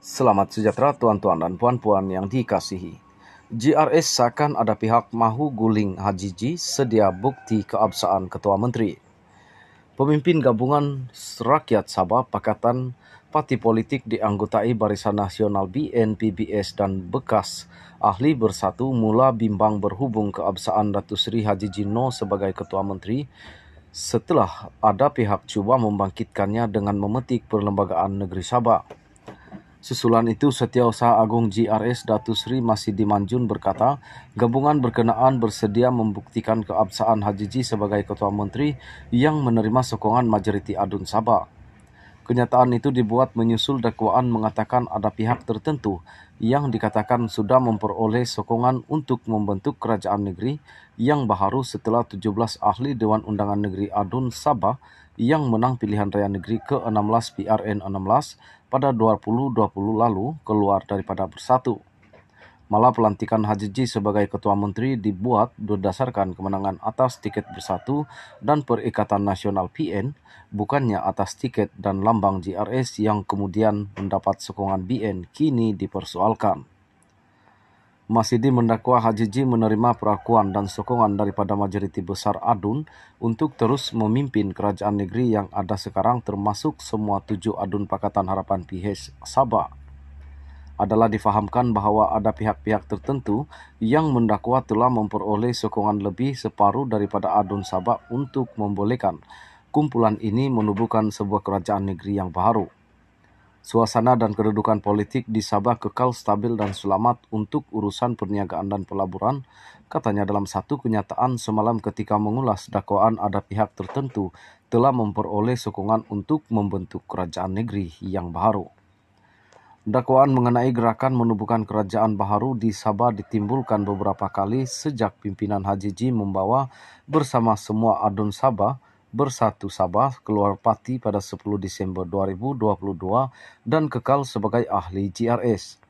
Selamat sejahtera tuan-tuan dan puan-puan yang dikasihi. JRS seakan ada pihak mahu guling Hajiji sedia bukti keabsahan Ketua Menteri. Pemimpin Gabungan Rakyat Sabah Pakatan Parti Politik dianggotai Barisan Nasional BN, PBS dan bekas ahli Bersatu mula bimbang berhubung keabsahan Datuk Seri Hajiji Noor sebagai Ketua Menteri setelah ada pihak cuba membangkitkannya dengan memetik Perlembagaan Negeri Sabah. Susulan itu, Setiausaha Agung JRS Datuk Seri Masidi Manjun berkata, gabungan berkenaan bersedia membuktikan keabsahan Hajiji sebagai Ketua Menteri yang menerima sokongan majoriti ADUN Sabah. Kenyataan itu dibuat menyusul dakwaan mengatakan ada pihak tertentu yang dikatakan sudah memperoleh sokongan untuk membentuk kerajaan negeri yang baharu setelah 17 ahli Dewan Undangan Negeri ADUN Sabah yang menang pilihan raya negeri ke-16 PRN 16 pada 2020 lalu keluar daripada Bersatu. Malah pelantikan Hajiji sebagai Ketua Menteri dibuat berdasarkan kemenangan atas tiket Bersatu dan Perikatan Nasional PN, bukannya atas tiket dan lambang JRS yang kemudian mendapat sokongan BN kini dipersoalkan. Masidi mendakwa Hajiji menerima perakuan dan sokongan daripada majoriti besar ADUN untuk terus memimpin kerajaan negeri yang ada sekarang termasuk semua 7 ADUN Pakatan Harapan PH Sabah. Adalah difahamkan bahawa ada pihak-pihak tertentu yang mendakwa telah memperoleh sokongan lebih separuh daripada ADUN Sabah untuk membolehkan kumpulan ini menubuhkan sebuah kerajaan negeri yang baharu. Suasana dan kedudukan politik di Sabah kekal stabil dan selamat untuk urusan perniagaan dan pelaburan, katanya dalam satu kenyataan semalam ketika mengulas dakwaan ada pihak tertentu telah memperoleh sokongan untuk membentuk kerajaan negeri yang baharu. Dakwaan mengenai gerakan menubuhkan kerajaan baharu di Sabah ditimbulkan beberapa kali sejak pimpinan Hajiji membawa bersama semua ADUN Sabah Bersatu Sabah keluar parti pada 10 Disember 2022 dan kekal sebagai ahli JRS.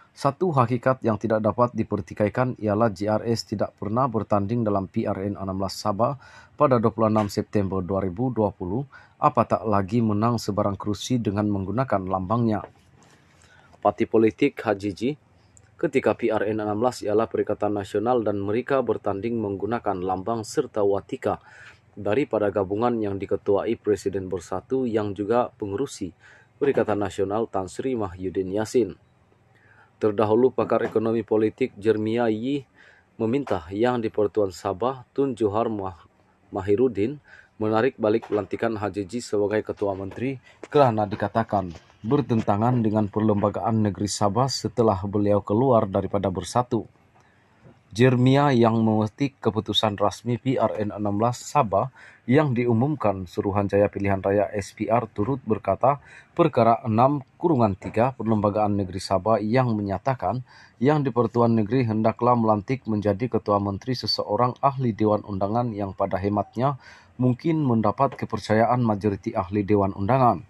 Satu hakikat yang tidak dapat dipertikaikan ialah JRS tidak pernah bertanding dalam PRN 16 Sabah pada 26 September 2020, apatah lagi menang sebarang kerusi dengan menggunakan lambangnya. Parti politik Hajiji ketika PRN 16 ialah Perikatan Nasional dan mereka bertanding menggunakan lambang serta watika daripada gabungan yang diketuai Presiden Bersatu yang juga pengerusi Perikatan Nasional Tan Sri Mahyudin Yassin. Terdahulu pakar ekonomi politik Jeremiah Yee meminta Yang di-Pertuan Sabah Tun Johar Mahiruddin menarik balik pelantikan Hajiji sebagai Ketua Menteri kerana dikatakan bertentangan dengan Perlembagaan Negeri Sabah setelah beliau keluar daripada Bersatu. Jeremiah yang memetik keputusan rasmi PRN 16 Sabah yang diumumkan Suruhanjaya Pilihan Raya SPR turut berkata perkara 6/3 Perlembagaan Negeri Sabah yang menyatakan Yang di-Pertuan Negeri hendaklah melantik menjadi Ketua Menteri seseorang ahli Dewan Undangan yang pada hematnya mungkin mendapat kepercayaan majoriti ahli Dewan Undangan.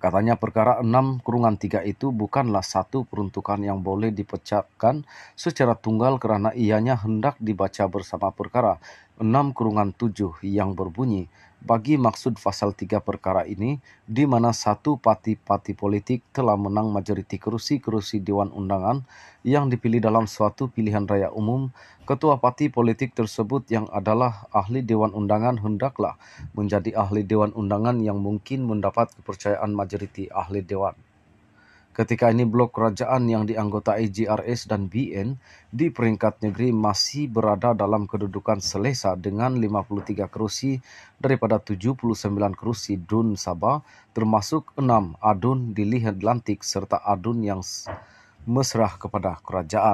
Katanya perkara 6/3 itu bukanlah satu peruntukan yang boleh dipecahkan secara tunggal kerana ianya hendak dibaca bersama perkara 6/7 yang berbunyi bagi maksud pasal 3 perkara ini di mana satu parti politik telah menang majoriti kerusi Dewan Undangan yang dipilih dalam suatu pilihan raya umum, ketua parti politik tersebut yang adalah ahli Dewan Undangan hendaklah menjadi ahli Dewan Undangan yang mungkin mendapat kepercayaan majoriti ahli Dewan. Ketika ini blok kerajaan yang dianggotai JRS dan BN di peringkat negeri masih berada dalam kedudukan selesa dengan 53 kerusi daripada 79 kerusi DUN Sabah, termasuk 6 ADUN dilihat lantik serta ADUN yang mesrah kepada kerajaan.